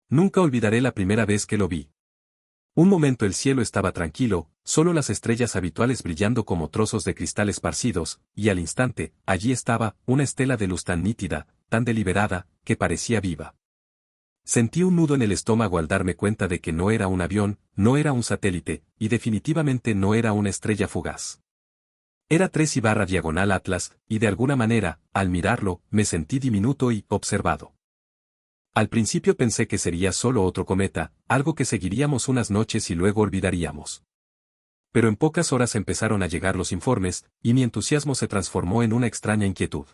Nunca olvidaré la primera vez que lo vi. Un momento el cielo estaba tranquilo, solo las estrellas habituales brillando como trozos de cristal esparcidos, y al instante, allí estaba, una estela de luz tan nítida, tan deliberada, que parecía viva. Sentí un nudo en el estómago al darme cuenta de que no era un avión, no era un satélite, y definitivamente no era una estrella fugaz. Era 3/diagonal Atlas, y de alguna manera, al mirarlo, me sentí diminuto y observado. Al principio pensé que sería solo otro cometa, algo que seguiríamos unas noches y luego olvidaríamos. Pero en pocas horas empezaron a llegar los informes, y mi entusiasmo se transformó en una extraña inquietud.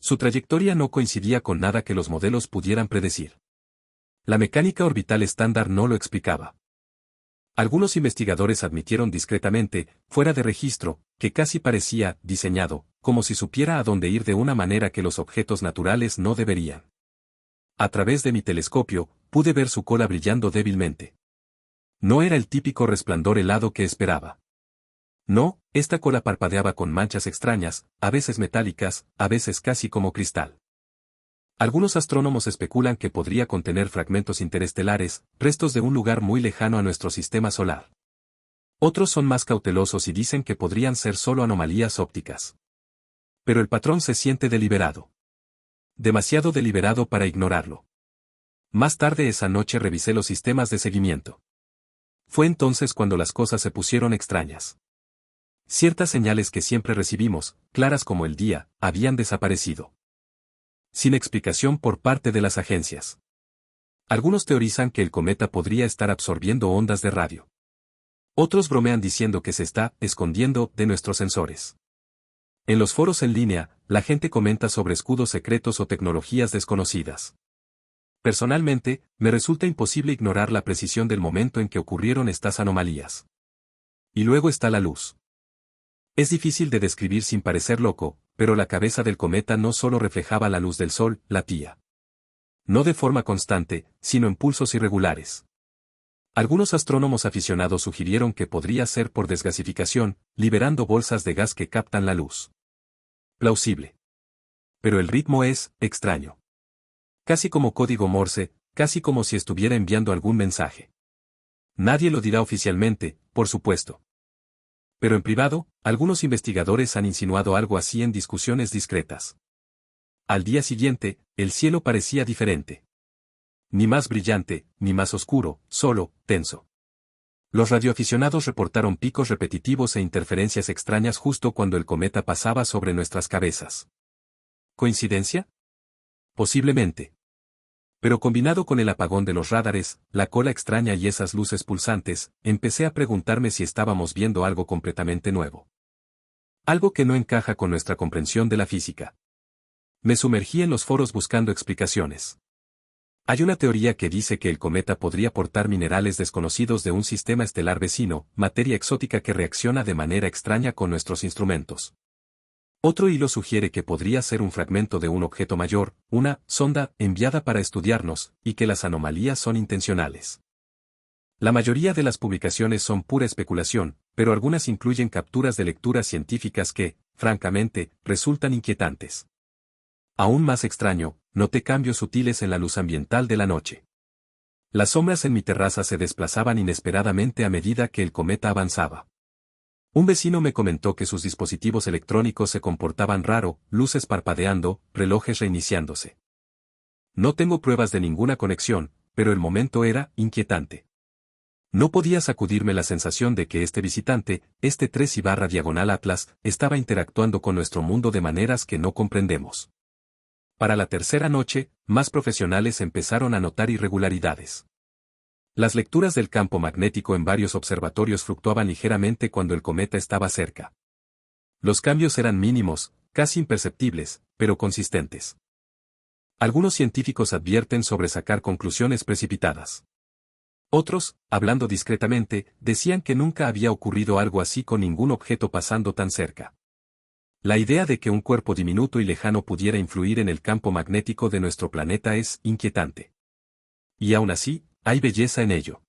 Su trayectoria no coincidía con nada que los modelos pudieran predecir. La mecánica orbital estándar no lo explicaba. Algunos investigadores admitieron discretamente, fuera de registro, que casi parecía diseñado, como si supiera a dónde ir de una manera que los objetos naturales no deberían. A través de mi telescopio, pude ver su cola brillando débilmente. No era el típico resplandor helado que esperaba. No, esta cola parpadeaba con manchas extrañas, a veces metálicas, a veces casi como cristal. Algunos astrónomos especulan que podría contener fragmentos interestelares, restos de un lugar muy lejano a nuestro sistema solar. Otros son más cautelosos y dicen que podrían ser solo anomalías ópticas. Pero el patrón se siente deliberado. Demasiado deliberado para ignorarlo. Más tarde esa noche revisé los sistemas de seguimiento. Fue entonces cuando las cosas se pusieron extrañas. Ciertas señales que siempre recibimos, claras como el día, habían desaparecido. Sin explicación por parte de las agencias. Algunos teorizan que el cometa podría estar absorbiendo ondas de radio. Otros bromean diciendo que se está escondiendo de nuestros sensores. En los foros en línea, la gente comenta sobre escudos secretos o tecnologías desconocidas. Personalmente, me resulta imposible ignorar la precisión del momento en que ocurrieron estas anomalías. Y luego está la luz. Es difícil de describir sin parecer loco, pero la cabeza del cometa no solo reflejaba la luz del sol, latía. No de forma constante, sino en pulsos irregulares. Algunos astrónomos aficionados sugirieron que podría ser por desgasificación, liberando bolsas de gas que captan la luz. Plausible. Pero el ritmo es extraño. Casi como código Morse, casi como si estuviera enviando algún mensaje. Nadie lo dirá oficialmente, por supuesto. Pero en privado, algunos investigadores han insinuado algo así en discusiones discretas. Al día siguiente, el cielo parecía diferente. Ni más brillante, ni más oscuro, solo, tenso. Los radioaficionados reportaron picos repetitivos e interferencias extrañas justo cuando el cometa pasaba sobre nuestras cabezas. ¿Coincidencia? Posiblemente. Pero combinado con el apagón de los radares, la cola extraña y esas luces pulsantes, empecé a preguntarme si estábamos viendo algo completamente nuevo. Algo que no encaja con nuestra comprensión de la física. Me sumergí en los foros buscando explicaciones. Hay una teoría que dice que el cometa podría portar minerales desconocidos de un sistema estelar vecino, materia exótica que reacciona de manera extraña con nuestros instrumentos. Otro hilo sugiere que podría ser un fragmento de un objeto mayor, una sonda enviada para estudiarnos, y que las anomalías son intencionales. La mayoría de las publicaciones son pura especulación, pero algunas incluyen capturas de lecturas científicas que, francamente, resultan inquietantes. Aún más extraño, noté cambios sutiles en la luz ambiental de la noche. Las sombras en mi terraza se desplazaban inesperadamente a medida que el cometa avanzaba. Un vecino me comentó que sus dispositivos electrónicos se comportaban raro, luces parpadeando, relojes reiniciándose. No tengo pruebas de ninguna conexión, pero el momento era inquietante. No podía sacudirme la sensación de que este visitante, este 3/diagonal Atlas, estaba interactuando con nuestro mundo de maneras que no comprendemos. Para la tercera noche, más profesionales empezaron a notar irregularidades. Las lecturas del campo magnético en varios observatorios fluctuaban ligeramente cuando el cometa estaba cerca. Los cambios eran mínimos, casi imperceptibles, pero consistentes. Algunos científicos advierten sobre sacar conclusiones precipitadas. Otros, hablando discretamente, decían que nunca había ocurrido algo así con ningún objeto pasando tan cerca. La idea de que un cuerpo diminuto y lejano pudiera influir en el campo magnético de nuestro planeta es inquietante. Y aún así, hay belleza en ello.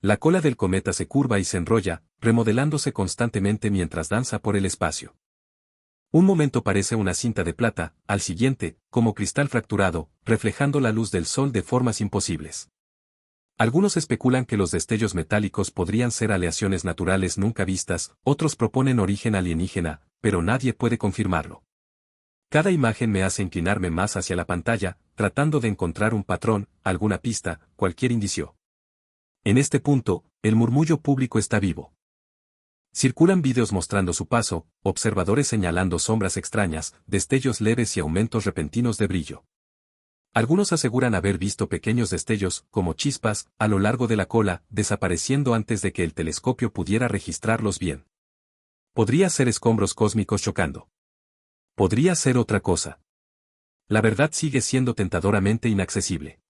La cola del cometa se curva y se enrolla, remodelándose constantemente mientras danza por el espacio. Un momento parece una cinta de plata, al siguiente, como cristal fracturado, reflejando la luz del sol de formas imposibles. Algunos especulan que los destellos metálicos podrían ser aleaciones naturales nunca vistas, otros proponen origen alienígena, pero nadie puede confirmarlo. Cada imagen me hace inclinarme más hacia la pantalla, tratando de encontrar un patrón, alguna pista, cualquier indicio. En este punto, el murmullo público está vivo. Circulan vídeos mostrando su paso, observadores señalando sombras extrañas, destellos leves y aumentos repentinos de brillo. Algunos aseguran haber visto pequeños destellos, como chispas, a lo largo de la cola, desapareciendo antes de que el telescopio pudiera registrarlos bien. Podría ser escombros cósmicos chocando. Podría ser otra cosa. La verdad sigue siendo tentadoramente inaccesible.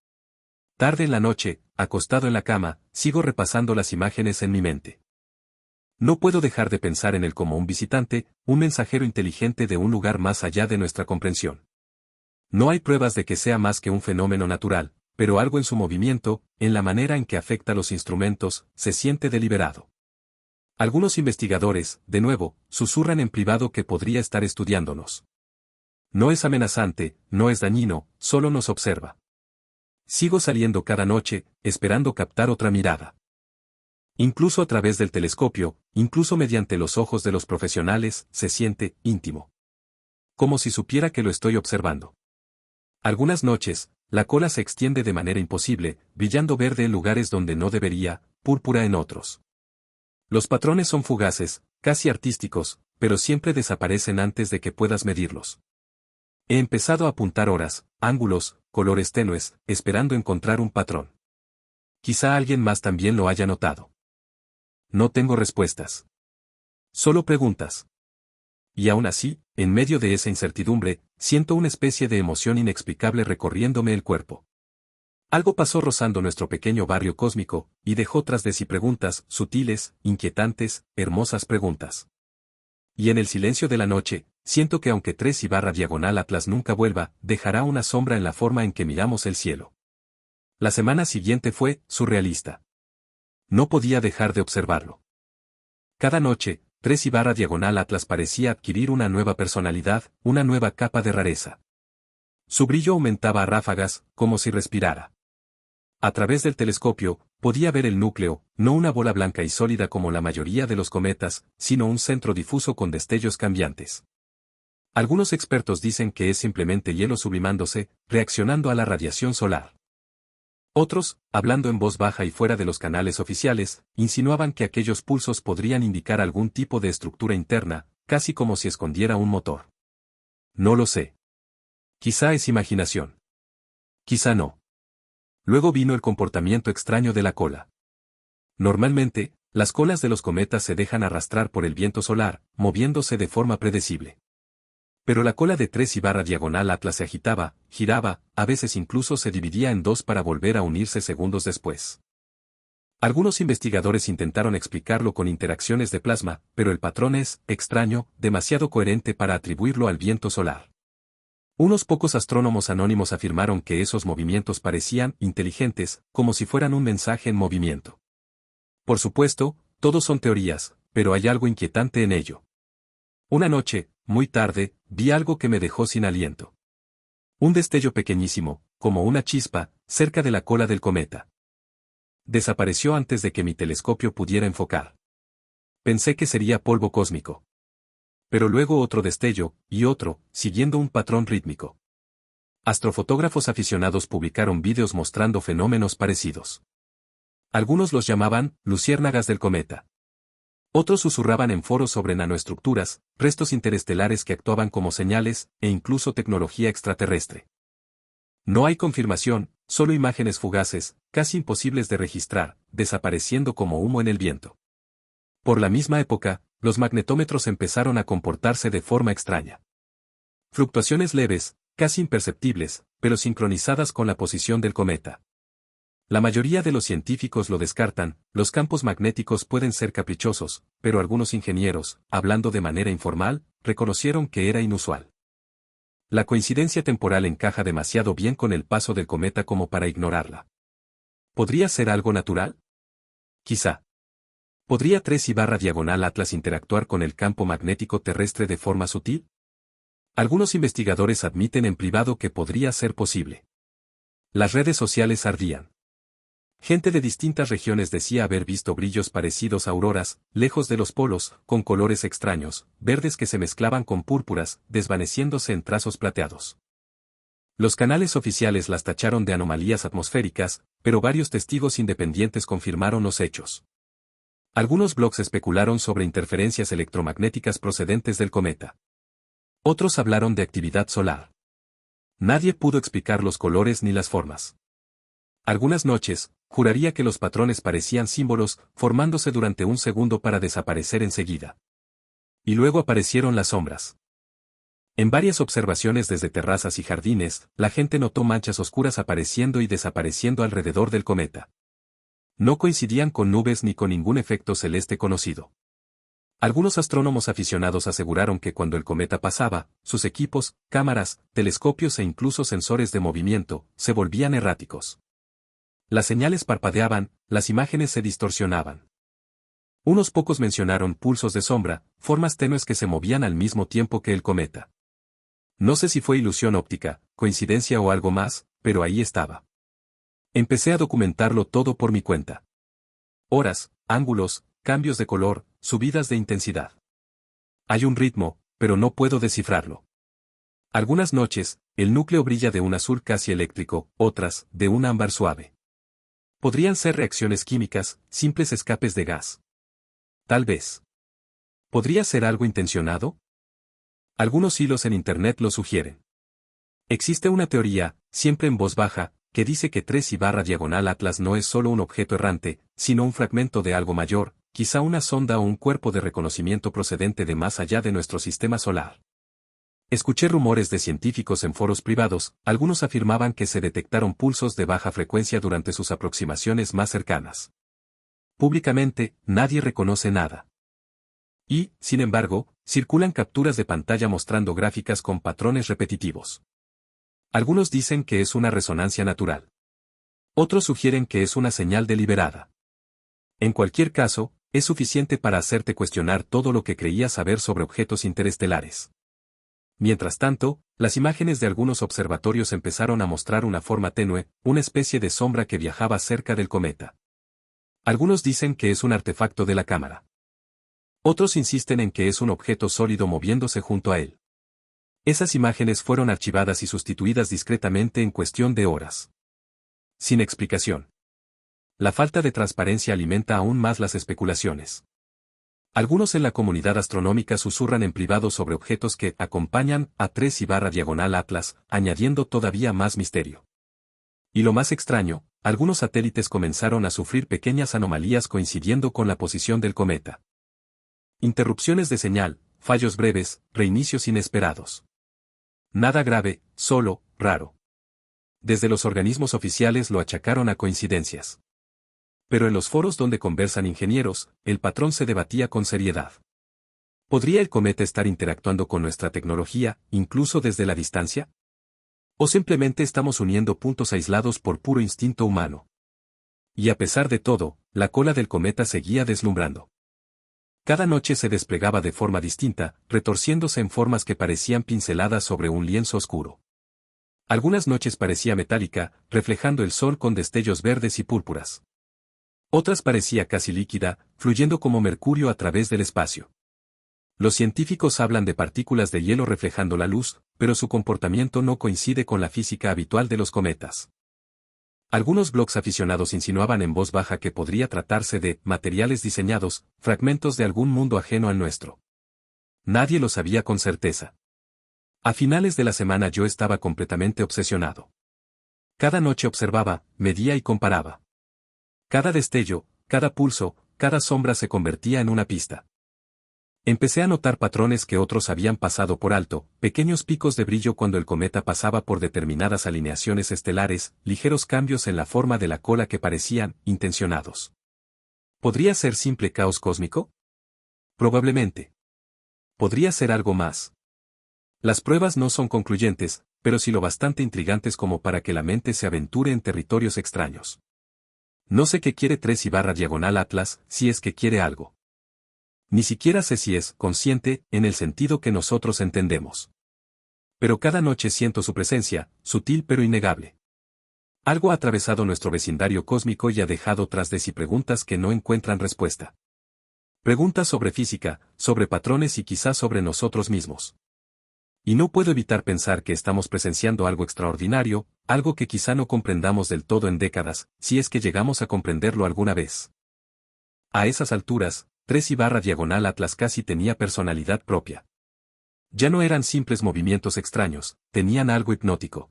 Tarde en la noche, acostado en la cama, sigo repasando las imágenes en mi mente. No puedo dejar de pensar en él como un visitante, un mensajero inteligente de un lugar más allá de nuestra comprensión. No hay pruebas de que sea más que un fenómeno natural, pero algo en su movimiento, en la manera en que afecta los instrumentos, se siente deliberado. Algunos investigadores, de nuevo, susurran en privado que podría estar estudiándonos. No es amenazante, no es dañino, solo nos observa. Sigo saliendo cada noche, esperando captar otra mirada. Incluso a través del telescopio, incluso mediante los ojos de los profesionales, se siente íntimo. Como si supiera que lo estoy observando. Algunas noches, la cola se extiende de manera imposible, brillando verde en lugares donde no debería, púrpura en otros. Los patrones son fugaces, casi artísticos, pero siempre desaparecen antes de que puedas medirlos. He empezado a apuntar horas, ángulos, colores tenues, esperando encontrar un patrón. Quizá alguien más también lo haya notado. No tengo respuestas. Solo preguntas. Y aún así, en medio de esa incertidumbre, siento una especie de emoción inexplicable recorriéndome el cuerpo. Algo pasó rozando nuestro pequeño barrio cósmico, y dejó tras de sí preguntas, sutiles, inquietantes, hermosas preguntas. Y en el silencio de la noche, siento que aunque 3/diagonal Atlas nunca vuelva, dejará una sombra en la forma en que miramos el cielo. La semana siguiente fue surrealista. No podía dejar de observarlo. Cada noche, 3/diagonal Atlas parecía adquirir una nueva personalidad, una nueva capa de rareza. Su brillo aumentaba a ráfagas, como si respirara. A través del telescopio, podía ver el núcleo, no una bola blanca y sólida como la mayoría de los cometas, sino un centro difuso con destellos cambiantes. Algunos expertos dicen que es simplemente hielo sublimándose, reaccionando a la radiación solar. Otros, hablando en voz baja y fuera de los canales oficiales, insinuaban que aquellos pulsos podrían indicar algún tipo de estructura interna, casi como si escondiera un motor. No lo sé. Quizá es imaginación. Quizá no. Luego vino el comportamiento extraño de la cola. Normalmente, las colas de los cometas se dejan arrastrar por el viento solar, moviéndose de forma predecible. Pero la cola de 3/diagonal Atlas se agitaba, giraba, a veces incluso se dividía en dos para volver a unirse segundos después. Algunos investigadores intentaron explicarlo con interacciones de plasma, pero el patrón es, extraño, demasiado coherente para atribuirlo al viento solar. Unos pocos astrónomos anónimos afirmaron que esos movimientos parecían inteligentes, como si fueran un mensaje en movimiento. Por supuesto, todos son teorías, pero hay algo inquietante en ello. Una noche, muy tarde, vi algo que me dejó sin aliento. Un destello pequeñísimo, como una chispa, cerca de la cola del cometa. Desapareció antes de que mi telescopio pudiera enfocar. Pensé que sería polvo cósmico. Pero luego otro destello, y otro, siguiendo un patrón rítmico. Astrofotógrafos aficionados publicaron vídeos mostrando fenómenos parecidos. Algunos los llamaban luciérnagas del cometa. Otros susurraban en foros sobre nanoestructuras, restos interestelares que actuaban como señales, e incluso tecnología extraterrestre. No hay confirmación, solo imágenes fugaces, casi imposibles de registrar, desapareciendo como humo en el viento. Por la misma época, los magnetómetros empezaron a comportarse de forma extraña. Fluctuaciones leves, casi imperceptibles, pero sincronizadas con la posición del cometa. La mayoría de los científicos lo descartan, los campos magnéticos pueden ser caprichosos, pero algunos ingenieros, hablando de manera informal, reconocieron que era inusual. La coincidencia temporal encaja demasiado bien con el paso del cometa como para ignorarla. ¿Podría ser algo natural? Quizá. ¿Podría 3/diagonal Atlas interactuar con el campo magnético terrestre de forma sutil? Algunos investigadores admiten en privado que podría ser posible. Las redes sociales ardían. Gente de distintas regiones decía haber visto brillos parecidos a auroras, lejos de los polos, con colores extraños, verdes que se mezclaban con púrpuras, desvaneciéndose en trazos plateados. Los canales oficiales las tacharon de anomalías atmosféricas, pero varios testigos independientes confirmaron los hechos. Algunos blogs especularon sobre interferencias electromagnéticas procedentes del cometa. Otros hablaron de actividad solar. Nadie pudo explicar los colores ni las formas. Algunas noches, juraría que los patrones parecían símbolos, formándose durante un segundo para desaparecer enseguida. Y luego aparecieron las sombras. En varias observaciones desde terrazas y jardines, la gente notó manchas oscuras apareciendo y desapareciendo alrededor del cometa. No coincidían con nubes ni con ningún efecto celeste conocido. Algunos astrónomos aficionados aseguraron que cuando el cometa pasaba, sus equipos, cámaras, telescopios e incluso sensores de movimiento, se volvían erráticos. Las señales parpadeaban, las imágenes se distorsionaban. Unos pocos mencionaron pulsos de sombra, formas tenues que se movían al mismo tiempo que el cometa. No sé si fue ilusión óptica, coincidencia o algo más, pero ahí estaba. Empecé a documentarlo todo por mi cuenta. Horas, ángulos, cambios de color, subidas de intensidad. Hay un ritmo, pero no puedo descifrarlo. Algunas noches, el núcleo brilla de un azul casi eléctrico, otras, de un ámbar suave. Podrían ser reacciones químicas, simples escapes de gas. Tal vez. ¿Podría ser algo intencionado? Algunos hilos en Internet lo sugieren. Existe una teoría, siempre en voz baja, que dice que 3/diagonal Atlas no es solo un objeto errante, sino un fragmento de algo mayor, quizá una sonda o un cuerpo de reconocimiento procedente de más allá de nuestro sistema solar. Escuché rumores de científicos en foros privados, algunos afirmaban que se detectaron pulsos de baja frecuencia durante sus aproximaciones más cercanas. Públicamente, nadie reconoce nada. Y, sin embargo, circulan capturas de pantalla mostrando gráficas con patrones repetitivos. Algunos dicen que es una resonancia natural. Otros sugieren que es una señal deliberada. En cualquier caso, es suficiente para hacerte cuestionar todo lo que creías saber sobre objetos interestelares. Mientras tanto, las imágenes de algunos observatorios empezaron a mostrar una forma tenue, una especie de sombra que viajaba cerca del cometa. Algunos dicen que es un artefacto de la cámara. Otros insisten en que es un objeto sólido moviéndose junto a él. Esas imágenes fueron archivadas y sustituidas discretamente en cuestión de horas. Sin explicación. La falta de transparencia alimenta aún más las especulaciones. Algunos en la comunidad astronómica susurran en privado sobre objetos que acompañan a 3/diagonal Atlas, añadiendo todavía más misterio. Y lo más extraño, algunos satélites comenzaron a sufrir pequeñas anomalías coincidiendo con la posición del cometa. Interrupciones de señal, fallos breves, reinicios inesperados. Nada grave, solo, raro. Desde los organismos oficiales lo achacaron a coincidencias. Pero en los foros donde conversan ingenieros, el patrón se debatía con seriedad. ¿Podría el cometa estar interactuando con nuestra tecnología, incluso desde la distancia? ¿O simplemente estamos uniendo puntos aislados por puro instinto humano? Y a pesar de todo, la cola del cometa seguía deslumbrando. Cada noche se desplegaba de forma distinta, retorciéndose en formas que parecían pinceladas sobre un lienzo oscuro. Algunas noches parecía metálica, reflejando el sol con destellos verdes y púrpuras. Otras parecía casi líquida, fluyendo como mercurio a través del espacio. Los científicos hablan de partículas de hielo reflejando la luz, pero su comportamiento no coincide con la física habitual de los cometas. Algunos blogs aficionados insinuaban en voz baja que podría tratarse de materiales diseñados, fragmentos de algún mundo ajeno al nuestro. Nadie lo sabía con certeza. A finales de la semana yo estaba completamente obsesionado. Cada noche observaba, medía y comparaba. Cada destello, cada pulso, cada sombra se convertía en una pista. Empecé a notar patrones que otros habían pasado por alto, pequeños picos de brillo cuando el cometa pasaba por determinadas alineaciones estelares, ligeros cambios en la forma de la cola que parecían intencionados. ¿Podría ser simple caos cósmico? Probablemente. Podría ser algo más. Las pruebas no son concluyentes, pero sí lo bastante intrigantes como para que la mente se aventure en territorios extraños. No sé qué quiere 3/diagonal Atlas, si es que quiere algo. Ni siquiera sé si es consciente, en el sentido que nosotros entendemos. Pero cada noche siento su presencia, sutil pero innegable. Algo ha atravesado nuestro vecindario cósmico y ha dejado tras de sí preguntas que no encuentran respuesta. Preguntas sobre física, sobre patrones y quizás sobre nosotros mismos. Y no puedo evitar pensar que estamos presenciando algo extraordinario, algo que quizá no comprendamos del todo en décadas, si es que llegamos a comprenderlo alguna vez. A esas alturas, 3/diagonal Atlas casi tenía personalidad propia. Ya no eran simples movimientos extraños, tenían algo hipnótico.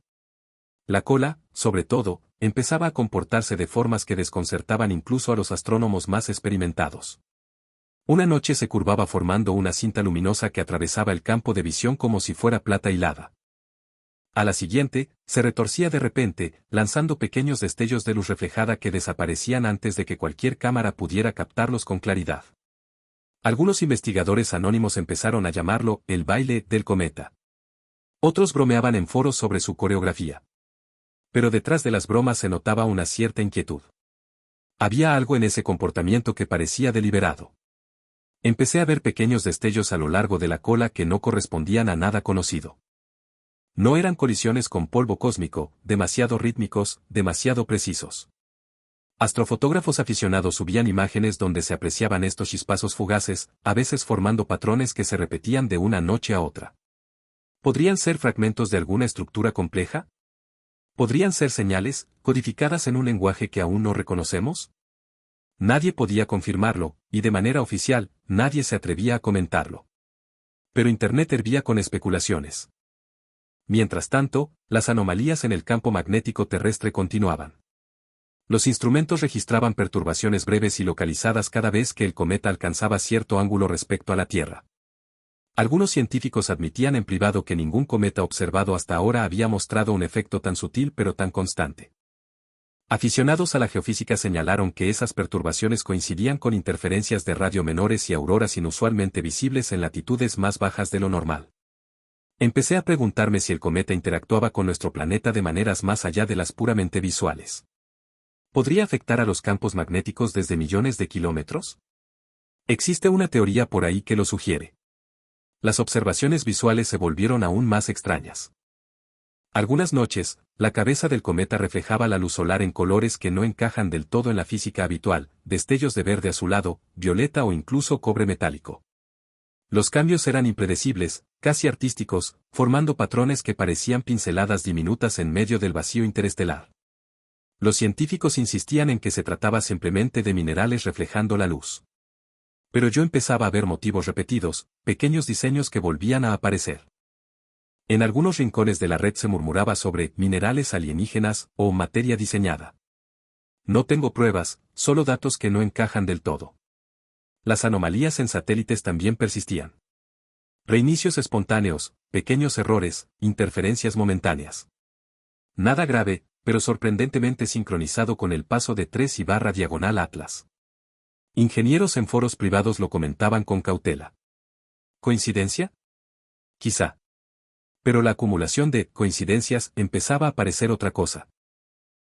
La cola, sobre todo, empezaba a comportarse de formas que desconcertaban incluso a los astrónomos más experimentados. Una noche se curvaba formando una cinta luminosa que atravesaba el campo de visión como si fuera plata hilada. A la siguiente, se retorcía de repente, lanzando pequeños destellos de luz reflejada que desaparecían antes de que cualquier cámara pudiera captarlos con claridad. Algunos investigadores anónimos empezaron a llamarlo el baile del cometa. Otros bromeaban en foros sobre su coreografía. Pero detrás de las bromas se notaba una cierta inquietud. Había algo en ese comportamiento que parecía deliberado. Empecé a ver pequeños destellos a lo largo de la cola que no correspondían a nada conocido. No eran colisiones con polvo cósmico, demasiado rítmicos, demasiado precisos. Astrofotógrafos aficionados subían imágenes donde se apreciaban estos chispazos fugaces, a veces formando patrones que se repetían de una noche a otra. ¿Podrían ser fragmentos de alguna estructura compleja? ¿Podrían ser señales, codificadas en un lenguaje que aún no reconocemos? Nadie podía confirmarlo, y de manera oficial, nadie se atrevía a comentarlo. Pero Internet hervía con especulaciones. Mientras tanto, las anomalías en el campo magnético terrestre continuaban. Los instrumentos registraban perturbaciones breves y localizadas cada vez que el cometa alcanzaba cierto ángulo respecto a la Tierra. Algunos científicos admitían en privado que ningún cometa observado hasta ahora había mostrado un efecto tan sutil pero tan constante. Aficionados a la geofísica señalaron que esas perturbaciones coincidían con interferencias de radio menores y auroras inusualmente visibles en latitudes más bajas de lo normal. Empecé a preguntarme si el cometa interactuaba con nuestro planeta de maneras más allá de las puramente visuales. ¿Podría afectar a los campos magnéticos desde millones de kilómetros? Existe una teoría por ahí que lo sugiere. Las observaciones visuales se volvieron aún más extrañas. Algunas noches, la cabeza del cometa reflejaba la luz solar en colores que no encajan del todo en la física habitual, destellos de verde azulado, violeta o incluso cobre metálico. Los cambios eran impredecibles, casi artísticos, formando patrones que parecían pinceladas diminutas en medio del vacío interestelar. Los científicos insistían en que se trataba simplemente de minerales reflejando la luz. Pero yo empezaba a ver motivos repetidos, pequeños diseños que volvían a aparecer. En algunos rincones de la red se murmuraba sobre minerales alienígenas o materia diseñada. No tengo pruebas, solo datos que no encajan del todo. Las anomalías en satélites también persistían. Reinicios espontáneos, pequeños errores, interferencias momentáneas. Nada grave, pero sorprendentemente sincronizado con el paso de 3/diagonal Atlas. Ingenieros en foros privados lo comentaban con cautela. ¿Coincidencia? Quizá. Pero la acumulación de coincidencias empezaba a parecer otra cosa.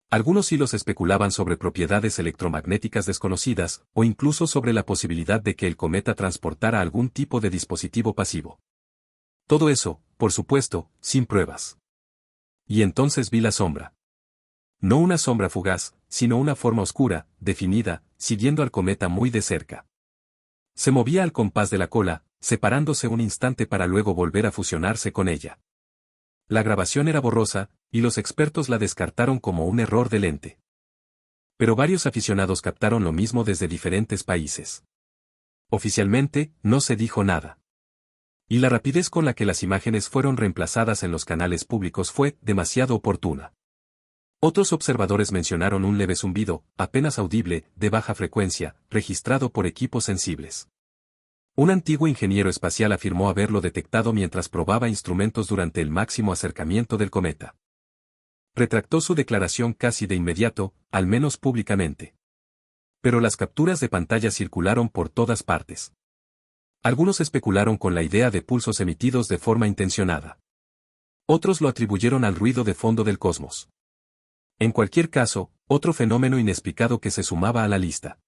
Algunos hilos especulaban sobre propiedades electromagnéticas desconocidas, o incluso sobre la posibilidad de que el cometa transportara algún tipo de dispositivo pasivo. Todo eso, por supuesto, sin pruebas. Y entonces vi la sombra. No una sombra fugaz, sino una forma oscura, definida, siguiendo al cometa muy de cerca. Se movía al compás de la cola, separándose un instante para luego volver a fusionarse con ella. La grabación era borrosa, y los expertos la descartaron como un error de lente. Pero varios aficionados captaron lo mismo desde diferentes países. Oficialmente, no se dijo nada. Y la rapidez con la que las imágenes fueron reemplazadas en los canales públicos fue demasiado oportuna. Otros observadores mencionaron un leve zumbido, apenas audible, de baja frecuencia, registrado por equipos sensibles. Un antiguo ingeniero espacial afirmó haberlo detectado mientras probaba instrumentos durante el máximo acercamiento del cometa. Retractó su declaración casi de inmediato, al menos públicamente. Pero las capturas de pantalla circularon por todas partes. Algunos especularon con la idea de pulsos emitidos de forma intencionada. Otros lo atribuyeron al ruido de fondo del cosmos. En cualquier caso, otro fenómeno inexplicado que se sumaba a la lista.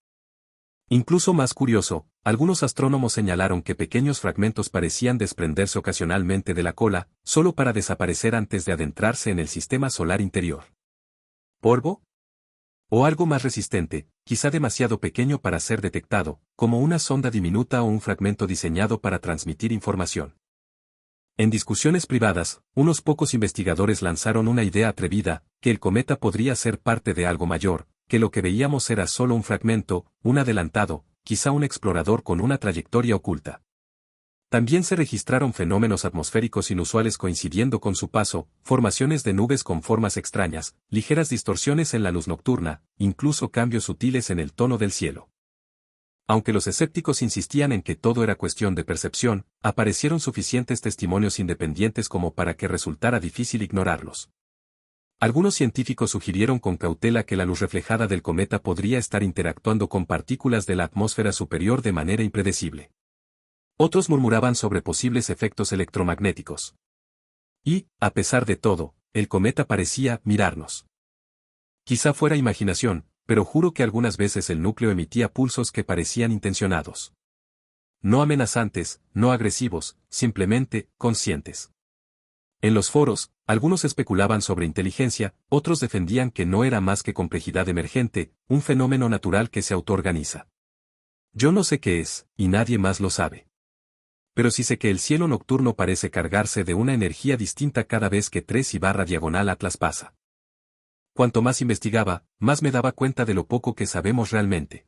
Incluso más curioso, algunos astrónomos señalaron que pequeños fragmentos parecían desprenderse ocasionalmente de la cola, solo para desaparecer antes de adentrarse en el sistema solar interior. ¿Polvo? O algo más resistente, quizá demasiado pequeño para ser detectado, como una sonda diminuta o un fragmento diseñado para transmitir información. En discusiones privadas, unos pocos investigadores lanzaron una idea atrevida, que el cometa podría ser parte de algo mayor, que lo que veíamos era solo un fragmento, un adelantado, quizá un explorador con una trayectoria oculta. También se registraron fenómenos atmosféricos inusuales coincidiendo con su paso, formaciones de nubes con formas extrañas, ligeras distorsiones en la luz nocturna, incluso cambios sutiles en el tono del cielo. Aunque los escépticos insistían en que todo era cuestión de percepción, aparecieron suficientes testimonios independientes como para que resultara difícil ignorarlos. Algunos científicos sugirieron con cautela que la luz reflejada del cometa podría estar interactuando con partículas de la atmósfera superior de manera impredecible. Otros murmuraban sobre posibles efectos electromagnéticos. Y, a pesar de todo, el cometa parecía mirarnos. Quizá fuera imaginación, pero juro que algunas veces el núcleo emitía pulsos que parecían intencionados. No amenazantes, no agresivos, simplemente conscientes. En los foros, algunos especulaban sobre inteligencia, otros defendían que no era más que complejidad emergente, un fenómeno natural que se autoorganiza. Yo no sé qué es, y nadie más lo sabe. Pero sí sé que el cielo nocturno parece cargarse de una energía distinta cada vez que 3/diagonal Atlas pasa. Cuanto más investigaba, más me daba cuenta de lo poco que sabemos realmente.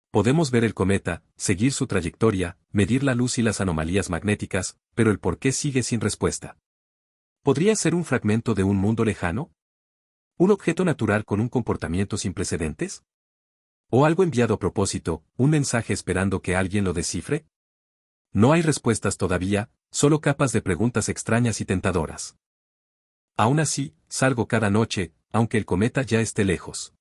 Podemos ver el cometa, seguir su trayectoria, medir la luz y las anomalías magnéticas, pero el por qué sigue sin respuesta. ¿Podría ser un fragmento de un mundo lejano? ¿Un objeto natural con un comportamiento sin precedentes? ¿O algo enviado a propósito, un mensaje esperando que alguien lo descifre? No hay respuestas todavía, solo capas de preguntas extrañas y tentadoras. Aún así, salgo cada noche, aunque el cometa ya esté lejos.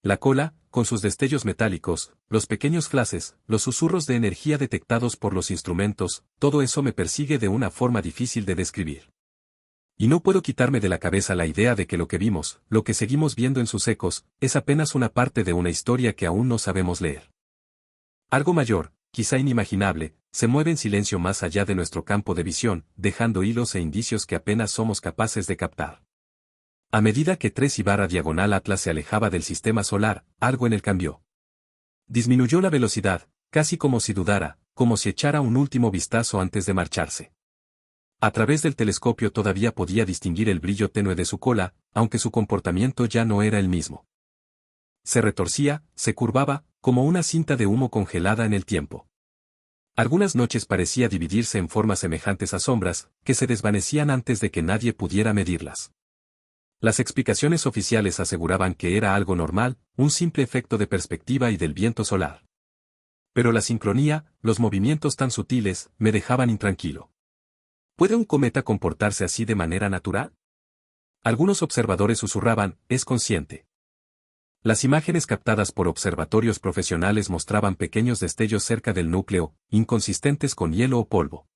La cola, con sus destellos metálicos, los pequeños flashes, los susurros de energía detectados por los instrumentos, todo eso me persigue de una forma difícil de describir. Y no puedo quitarme de la cabeza la idea de que lo que vimos, lo que seguimos viendo en sus ecos, es apenas una parte de una historia que aún no sabemos leer. Algo mayor, quizá inimaginable, se mueve en silencio más allá de nuestro campo de visión, dejando hilos e indicios que apenas somos capaces de captar. A medida que 3/diagonal Atlas se alejaba del sistema solar, algo en él cambió. Disminuyó la velocidad, casi como si dudara, como si echara un último vistazo antes de marcharse. A través del telescopio todavía podía distinguir el brillo tenue de su cola, aunque su comportamiento ya no era el mismo. Se retorcía, se curvaba, como una cinta de humo congelada en el tiempo. Algunas noches parecía dividirse en formas semejantes a sombras, que se desvanecían antes de que nadie pudiera medirlas. Las explicaciones oficiales aseguraban que era algo normal, un simple efecto de perspectiva y del viento solar. Pero la sincronía, los movimientos tan sutiles, me dejaban intranquilo. ¿Puede un cometa comportarse así de manera natural? Algunos observadores susurraban, es consciente. Las imágenes captadas por observatorios profesionales mostraban pequeños destellos cerca del núcleo, inconsistentes con hielo o polvo.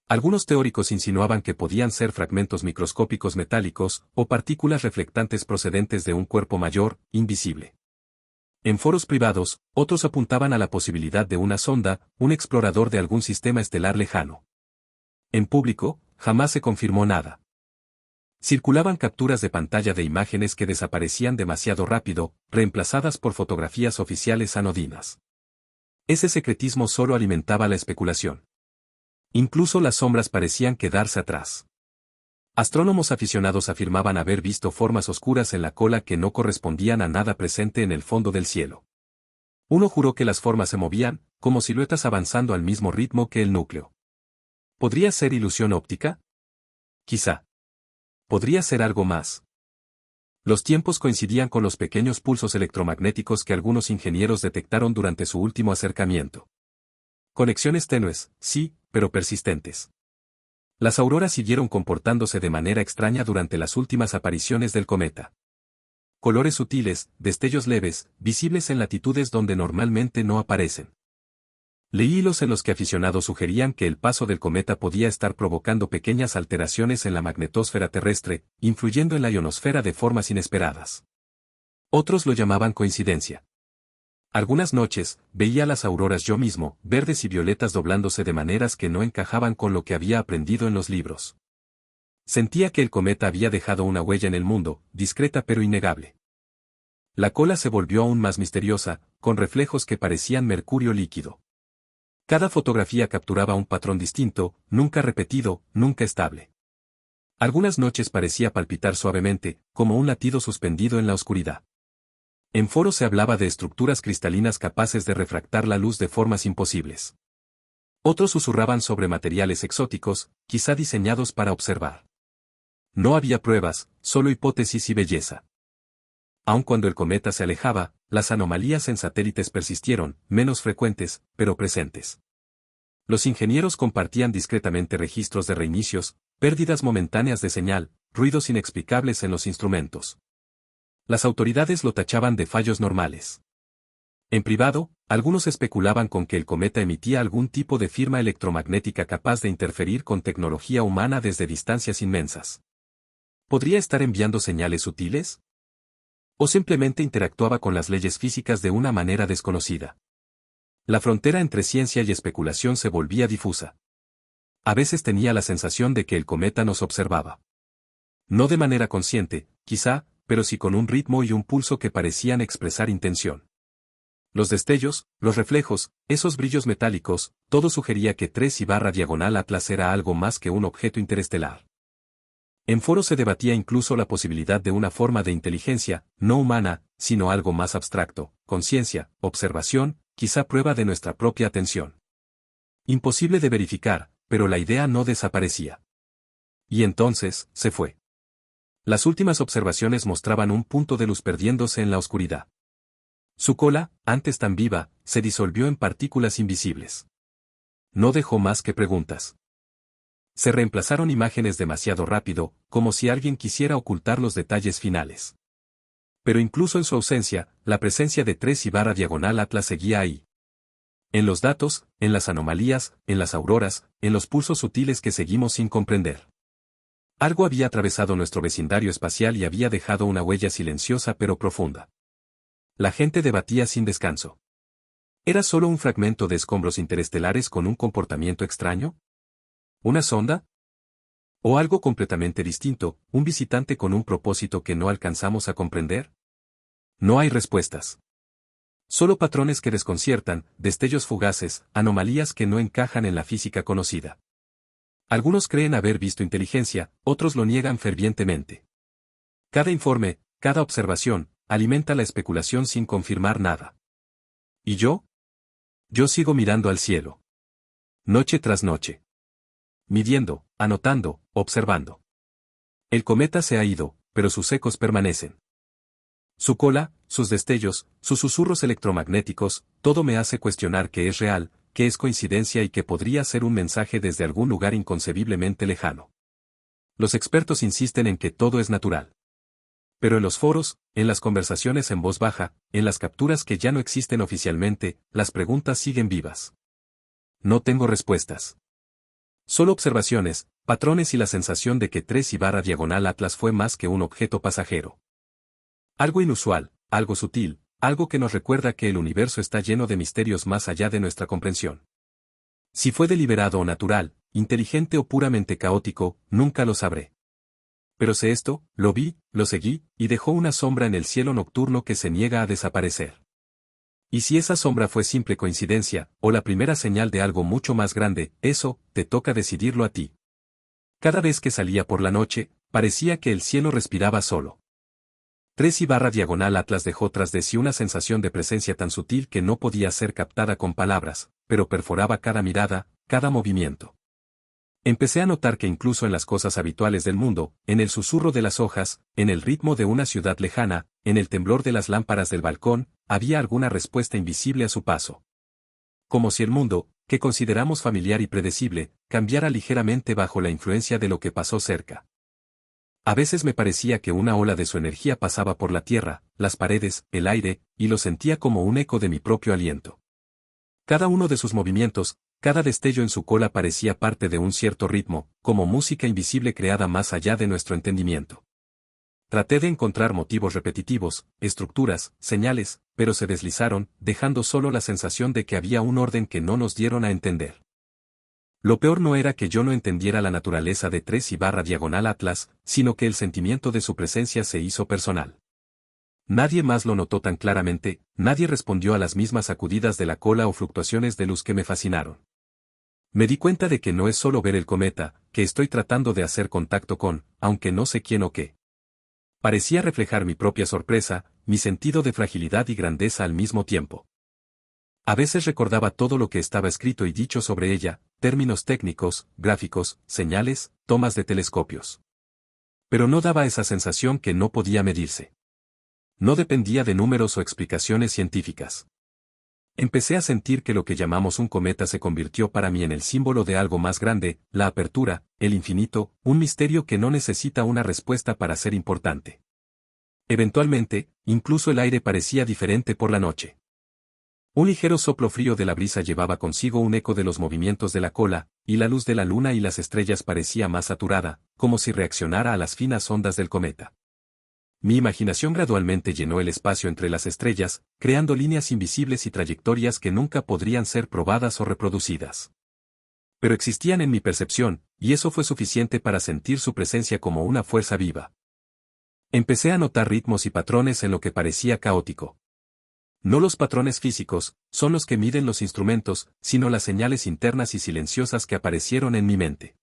Algunos teóricos insinuaban que podían ser fragmentos microscópicos metálicos, o partículas reflectantes procedentes de un cuerpo mayor, invisible. En foros privados, otros apuntaban a la posibilidad de una sonda, un explorador de algún sistema estelar lejano. En público, jamás se confirmó nada. Circulaban capturas de pantalla de imágenes que desaparecían demasiado rápido, reemplazadas por fotografías oficiales anodinas. Ese secretismo solo alimentaba la especulación. Incluso las sombras parecían quedarse atrás. Astrónomos aficionados afirmaban haber visto formas oscuras en la cola que no correspondían a nada presente en el fondo del cielo. Uno juró que las formas se movían, como siluetas avanzando al mismo ritmo que el núcleo. ¿Podría ser ilusión óptica? Quizá. ¿Podría ser algo más? Los tiempos coincidían con los pequeños pulsos electromagnéticos que algunos ingenieros detectaron durante su último acercamiento. Conexiones tenues, sí, pero persistentes. Las auroras siguieron comportándose de manera extraña durante las últimas apariciones del cometa. Colores sutiles, destellos leves, visibles en latitudes donde normalmente no aparecen. Leí hilos en los que aficionados sugerían que el paso del cometa podía estar provocando pequeñas alteraciones en la magnetosfera terrestre, influyendo en la ionosfera de formas inesperadas. Otros lo llamaban coincidencia. Algunas noches, veía las auroras yo mismo, verdes y violetas doblándose de maneras que no encajaban con lo que había aprendido en los libros. Sentía que el cometa había dejado una huella en el mundo, discreta pero innegable. La cola se volvió aún más misteriosa, con reflejos que parecían mercurio líquido. Cada fotografía capturaba un patrón distinto, nunca repetido, nunca estable. Algunas noches parecía palpitar suavemente, como un latido suspendido en la oscuridad. En foros se hablaba de estructuras cristalinas capaces de refractar la luz de formas imposibles. Otros susurraban sobre materiales exóticos, quizá diseñados para observar. No había pruebas, solo hipótesis y belleza. Aun cuando el cometa se alejaba, las anomalías en satélites persistieron, menos frecuentes, pero presentes. Los ingenieros compartían discretamente registros de reinicios, pérdidas momentáneas de señal, ruidos inexplicables en los instrumentos. Las autoridades lo tachaban de fallos normales. En privado, algunos especulaban con que el cometa emitía algún tipo de firma electromagnética capaz de interferir con tecnología humana desde distancias inmensas. ¿Podría estar enviando señales sutiles? ¿O simplemente interactuaba con las leyes físicas de una manera desconocida? La frontera entre ciencia y especulación se volvía difusa. A veces tenía la sensación de que el cometa nos observaba. No de manera consciente, quizá, pero sí con un ritmo y un pulso que parecían expresar intención. Los destellos, los reflejos, esos brillos metálicos, todo sugería que 3/diagonal Atlas era algo más que un objeto interestelar. En foros se debatía incluso la posibilidad de una forma de inteligencia, no humana, sino algo más abstracto, conciencia, observación, quizá prueba de nuestra propia atención. Imposible de verificar, pero la idea no desaparecía. Y entonces, se fue. Las últimas observaciones mostraban un punto de luz perdiéndose en la oscuridad. Su cola, antes tan viva, se disolvió en partículas invisibles. No dejó más que preguntas. Se reemplazaron imágenes demasiado rápido, como si alguien quisiera ocultar los detalles finales. Pero incluso en su ausencia, la presencia de 3/diagonal Atlas seguía ahí. En los datos, en las anomalías, en las auroras, en los pulsos sutiles que seguimos sin comprender. Algo había atravesado nuestro vecindario espacial y había dejado una huella silenciosa pero profunda. La gente debatía sin descanso. ¿Era solo un fragmento de escombros interestelares con un comportamiento extraño? ¿Una sonda? ¿O algo completamente distinto, un visitante con un propósito que no alcanzamos a comprender? No hay respuestas. Solo patrones que desconciertan, destellos fugaces, anomalías que no encajan en la física conocida. Algunos creen haber visto inteligencia, otros lo niegan fervientemente. Cada informe, cada observación, alimenta la especulación sin confirmar nada. ¿Y yo? Yo sigo mirando al cielo. Noche tras noche. Midiendo, anotando, observando. El cometa se ha ido, pero sus ecos permanecen. Su cola, sus destellos, sus susurros electromagnéticos, todo me hace cuestionar qué es real, qué es coincidencia y qué podría ser un mensaje desde algún lugar inconcebiblemente lejano. Los expertos insisten en que todo es natural. Pero en los foros, en las conversaciones en voz baja, en las capturas que ya no existen oficialmente, las preguntas siguen vivas. No tengo respuestas. Solo observaciones, patrones y la sensación de que 3/diagonal Atlas fue más que un objeto pasajero. Algo inusual, algo sutil, algo que nos recuerda que el universo está lleno de misterios más allá de nuestra comprensión. Si fue deliberado o natural, inteligente o puramente caótico, nunca lo sabré. Pero sé esto, lo vi, lo seguí, y dejó una sombra en el cielo nocturno que se niega a desaparecer. Y si esa sombra fue simple coincidencia, o la primera señal de algo mucho más grande, eso, te toca decidirlo a ti. Cada vez que salía por la noche, parecía que el cielo respiraba solo. 3/diagonal Atlas dejó tras de sí una sensación de presencia tan sutil que no podía ser captada con palabras, pero perforaba cada mirada, cada movimiento. Empecé a notar que incluso en las cosas habituales del mundo, en el susurro de las hojas, en el ritmo de una ciudad lejana, en el temblor de las lámparas del balcón, había alguna respuesta invisible a su paso. Como si el mundo, que consideramos familiar y predecible, cambiara ligeramente bajo la influencia de lo que pasó cerca. A veces me parecía que una ola de su energía pasaba por la tierra, las paredes, el aire, y lo sentía como un eco de mi propio aliento. Cada uno de sus movimientos, cada destello en su cola parecía parte de un cierto ritmo, como música invisible creada más allá de nuestro entendimiento. Traté de encontrar motivos repetitivos, estructuras, señales, pero se deslizaron, dejando solo la sensación de que había un orden que no nos dieron a entender. Lo peor no era que yo no entendiera la naturaleza de 3/Atlas, sino que el sentimiento de su presencia se hizo personal. Nadie más lo notó tan claramente, nadie respondió a las mismas sacudidas de la cola o fluctuaciones de luz que me fascinaron. Me di cuenta de que no es solo ver el cometa, que estoy tratando de hacer contacto con, aunque no sé quién o qué. Parecía reflejar mi propia sorpresa, mi sentido de fragilidad y grandeza al mismo tiempo. A veces recordaba todo lo que estaba escrito y dicho sobre ella, términos técnicos, gráficos, señales, tomas de telescopios. Pero no daba esa sensación que no podía medirse. No dependía de números o explicaciones científicas. Empecé a sentir que lo que llamamos un cometa se convirtió para mí en el símbolo de algo más grande, la apertura, el infinito, un misterio que no necesita una respuesta para ser importante. Eventualmente, incluso el aire parecía diferente por la noche. Un ligero soplo frío de la brisa llevaba consigo un eco de los movimientos de la cola, y la luz de la luna y las estrellas parecía más saturada, como si reaccionara a las finas ondas del cometa. Mi imaginación gradualmente llenó el espacio entre las estrellas, creando líneas invisibles y trayectorias que nunca podrían ser probadas o reproducidas. Pero existían en mi percepción, y eso fue suficiente para sentir su presencia como una fuerza viva. Empecé a notar ritmos y patrones en lo que parecía caótico. No los patrones físicos, son los que miden los instrumentos, sino las señales internas y silenciosas que aparecieron en mi mente.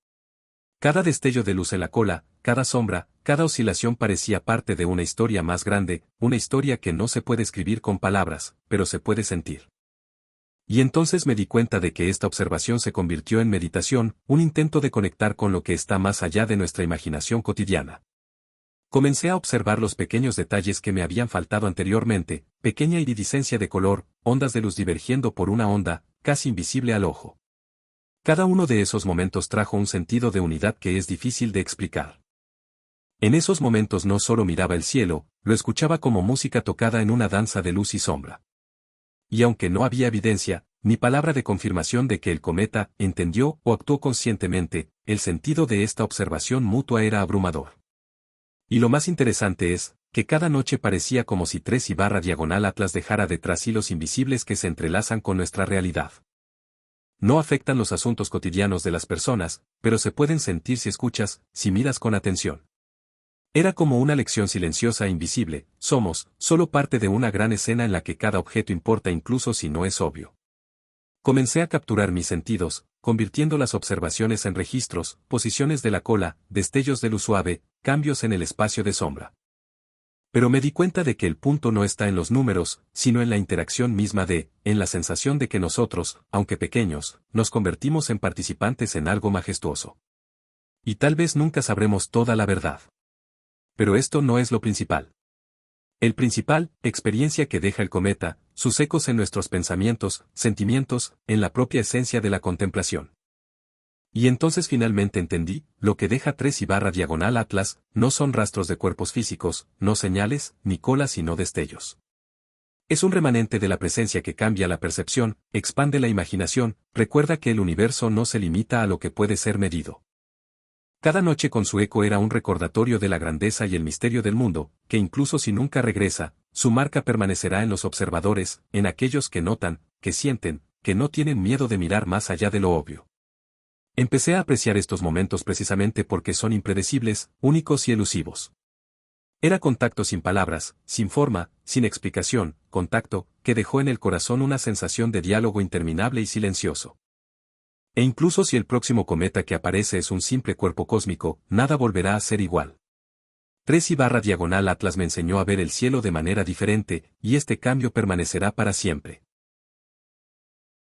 Cada destello de luz en la cola, cada sombra, cada oscilación parecía parte de una historia más grande, una historia que no se puede escribir con palabras, pero se puede sentir. Y entonces me di cuenta de que esta observación se convirtió en meditación, un intento de conectar con lo que está más allá de nuestra imaginación cotidiana. Comencé a observar los pequeños detalles que me habían faltado anteriormente, pequeña iridiscencia de color, ondas de luz divergiendo por una onda, casi invisible al ojo. Cada uno de esos momentos trajo un sentido de unidad que es difícil de explicar. En esos momentos no solo miraba el cielo, lo escuchaba como música tocada en una danza de luz y sombra. Y aunque no había evidencia, ni palabra de confirmación de que el cometa entendió o actuó conscientemente, el sentido de esta observación mutua era abrumador. Y lo más interesante es, que cada noche parecía como si 3/Atlas dejara detrás hilos invisibles que se entrelazan con nuestra realidad. No afectan los asuntos cotidianos de las personas, pero se pueden sentir si escuchas, si miras con atención. Era como una lección silenciosa e invisible, somos, solo parte de una gran escena en la que cada objeto importa incluso si no es obvio. Comencé a capturar mis sentidos, convirtiendo las observaciones en registros, posiciones de la cola, destellos de luz suave, cambios en el espacio de sombra. Pero me di cuenta de que el punto no está en los números, sino en la interacción misma en la sensación de que nosotros, aunque pequeños, nos convertimos en participantes en algo majestuoso. Y tal vez nunca sabremos toda la verdad. Pero esto no es lo principal. El principal, experiencia que deja el cometa, sus ecos en nuestros pensamientos, sentimientos, en la propia esencia de la contemplación. Y entonces finalmente entendí, lo que deja 3/Atlas, no son rastros de cuerpos físicos, no señales, ni colas sino destellos. Es un remanente de la presencia que cambia la percepción, expande la imaginación, recuerda que el universo no se limita a lo que puede ser medido. Cada noche con su eco era un recordatorio de la grandeza y el misterio del mundo, que incluso si nunca regresa, su marca permanecerá en los observadores, en aquellos que notan, que sienten, que no tienen miedo de mirar más allá de lo obvio. Empecé a apreciar estos momentos precisamente porque son impredecibles, únicos y elusivos. Era contacto sin palabras, sin forma, sin explicación, contacto, que dejó en el corazón una sensación de diálogo interminable y silencioso. E incluso si el próximo cometa que aparece es un simple cuerpo cósmico, nada volverá a ser igual. 3/Atlas me enseñó a ver el cielo de manera diferente, y este cambio permanecerá para siempre.